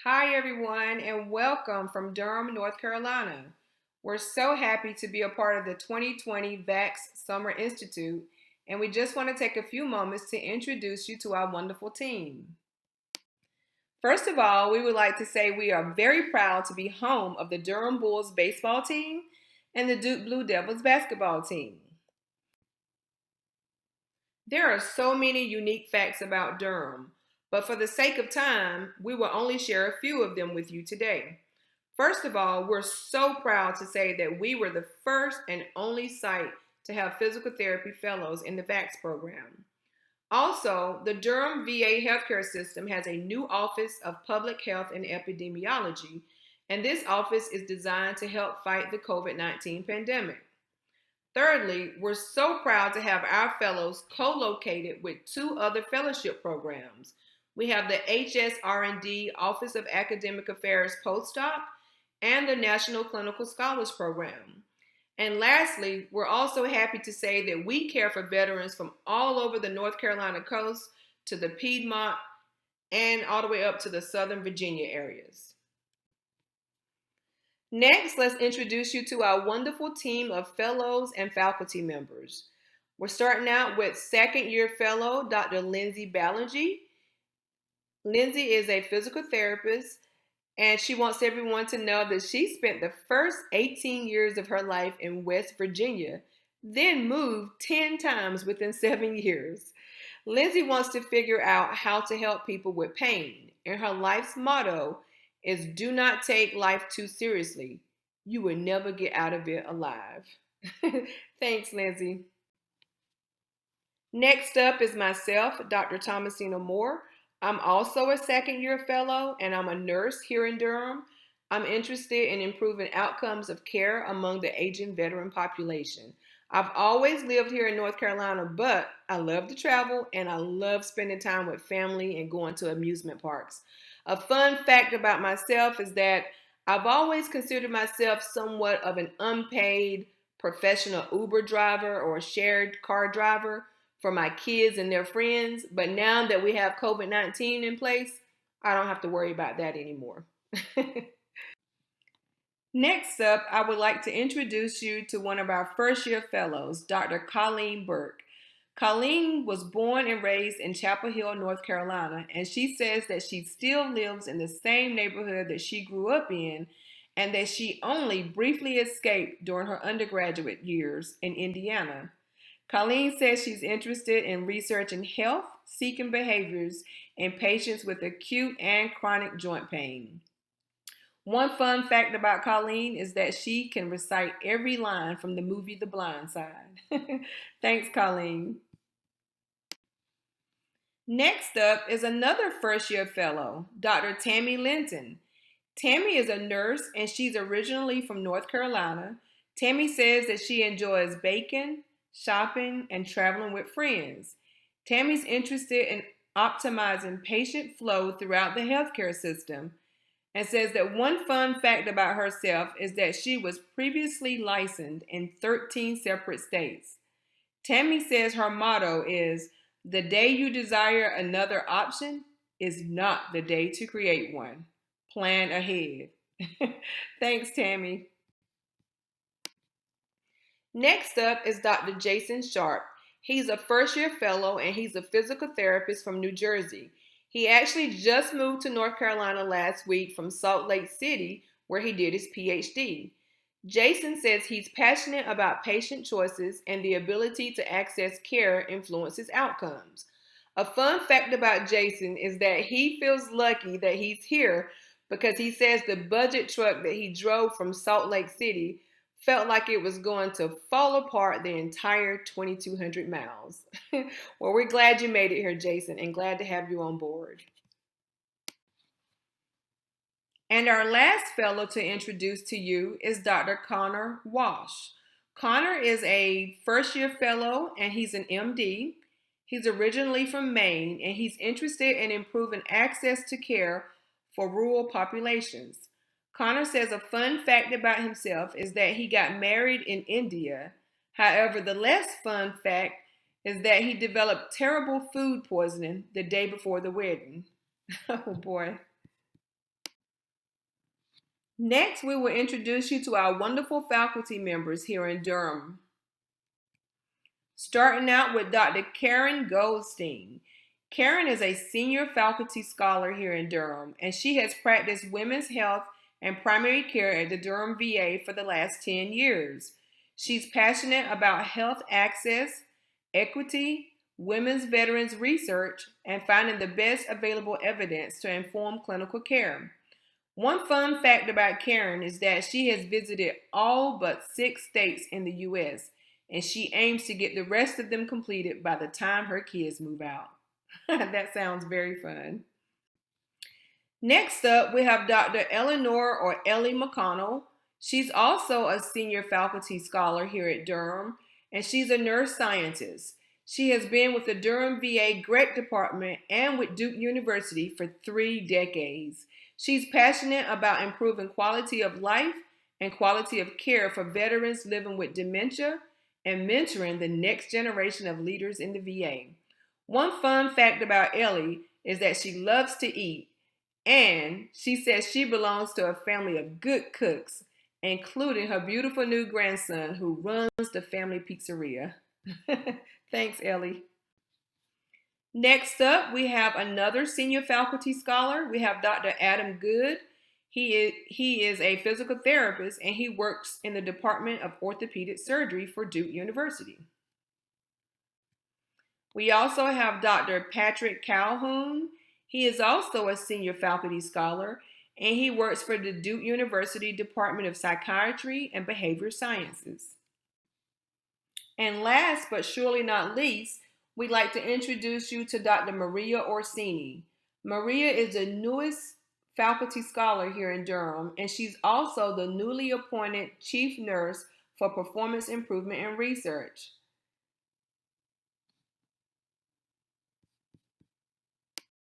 Hi, everyone, and welcome from Durham, North Carolina. We're so happy to be a part of the 2020 VAX Summer Institute, and we just want to take a few moments to introduce you to our wonderful team. First of all, we would like to say we are very proud to be home of the Durham Bulls baseball team and the Duke Blue Devils basketball team. There are so many unique facts about Durham, but for the sake of time, we will only share a few of them with you today. First of all, we're so proud to say that we were the first and only site to have physical therapy fellows in the VAX program. Also, the Durham VA healthcare system has a new Office of Public Health and Epidemiology, and this office is designed to help fight the COVID 19 pandemic. Thirdly, we're so proud to have our fellows co-located with two other fellowship programs. We have the HSR&D Office of Academic Affairs postdoc and the National Clinical Scholars Program. And lastly, we're also happy to say that we care for veterans from all over the North Carolina coast to the Piedmont and all the way up to the Southern Virginia areas. Next, let's introduce you to our wonderful team of fellows and faculty members. We're starting out with second year fellow, Dr. Lindsay Ballingy. Lindsay is a physical therapist, and she wants everyone to know that she spent the first 18 years of her life in West Virginia, then moved 10 times within 7 years. Lindsay wants to figure out how to help people with pain, and her life's motto is do not take life too seriously. You will never get out of it alive. Thanks, Lindsay. Next up is myself, Dr. Thomasina Moore. I'm also a second year fellow and I'm a nurse here in Durham. I'm interested in improving outcomes of care among the aging veteran population. I've always lived here in North Carolina, but I love to travel and I love spending time with family and going to amusement parks. A fun fact about myself is that I've always considered myself somewhat of an unpaid professional Uber driver or shared car driver for my kids and their friends. But now that we have COVID 19 in place, I don't have to worry about that anymore. Next up, I would like to introduce you to one of our first year fellows, Dr. Colleen Burke. Colleen was born and raised in Chapel Hill, North Carolina, and she says that she still lives in the same neighborhood that she grew up in and that she only briefly escaped during her undergraduate years in Indiana. Colleen says she's interested in researching health seeking behaviors in patients with acute and chronic joint pain. One fun fact about Colleen is that she can recite every line from the movie The Blind Side. Thanks, Colleen. Next up is another first year fellow, Dr. Tammy Linton. Tammy is a nurse and she's originally from North Carolina. Tammy says that she enjoys baking, shopping, and traveling with friends. Tammy's interested in optimizing patient flow throughout the healthcare system and says that one fun fact about herself is that she was previously licensed in 13 separate states. Tammy says her motto is the day you desire another option is not the day to create one. Plan ahead. Thanks, Tammy. Next up is Dr. Jason Sharp. He's a first year fellow and he's a physical therapist from New Jersey. He actually just moved to North Carolina last week from Salt Lake City, where he did his PhD. Jason says he's passionate about patient choices and the ability to access care influences outcomes. A fun fact about Jason is that he feels lucky that he's here because he says the budget truck that he drove from Salt Lake City felt like it was going to fall apart the entire 2,200 miles. Well, we're glad you made it here, Jason, and glad to have you on board. And our last fellow to introduce to you is Dr. Connor Walsh. Connor is a first year fellow and he's an MD. He's originally from Maine and he's interested in improving access to care for rural populations. Connor says a fun fact about himself is that he got married in India. However, the less fun fact is that he developed terrible food poisoning the day before the wedding. Oh boy. Next, we will introduce you to our wonderful faculty members here in Durham. Starting out with Dr. Karen Goldstein. Karen is a senior faculty scholar here in Durham, and she has practiced women's health and primary care at the Durham VA for the last 10 years. She's passionate about health access, equity, women's veterans research, and finding the best available evidence to inform clinical care. One fun fact about Karen is that she has visited all but 6 states in the U.S., and she aims to get the rest of them completed by the time her kids move out. That sounds very fun. Next up, we have Dr. Eleanor or Ellie McConnell. She's also a senior faculty scholar here at Durham, and she's a nurse scientist. She has been with the Durham VA Grec Department and with Duke University for 3 decades. She's passionate about improving quality of life and quality of care for veterans living with dementia and mentoring the next generation of leaders in the VA. One fun fact about Ellie is that she loves to eat, and she says she belongs to a family of good cooks, including her beautiful new grandson who runs the family pizzeria. Thanks, Ellie. Next up, we have another senior faculty scholar. We have Dr. Adam Good. He is a physical therapist and he works in the Department of Orthopedic Surgery for Duke University. We also have Dr. Patrick Calhoun. He is also a senior faculty scholar and he works for the Duke University Department of Psychiatry and Behavior Sciences. And last but surely not least, we'd like to introduce you to Dr. Maria Orsini. Maria is the newest faculty scholar here in Durham, and she's also the newly appointed chief nurse for performance improvement and research.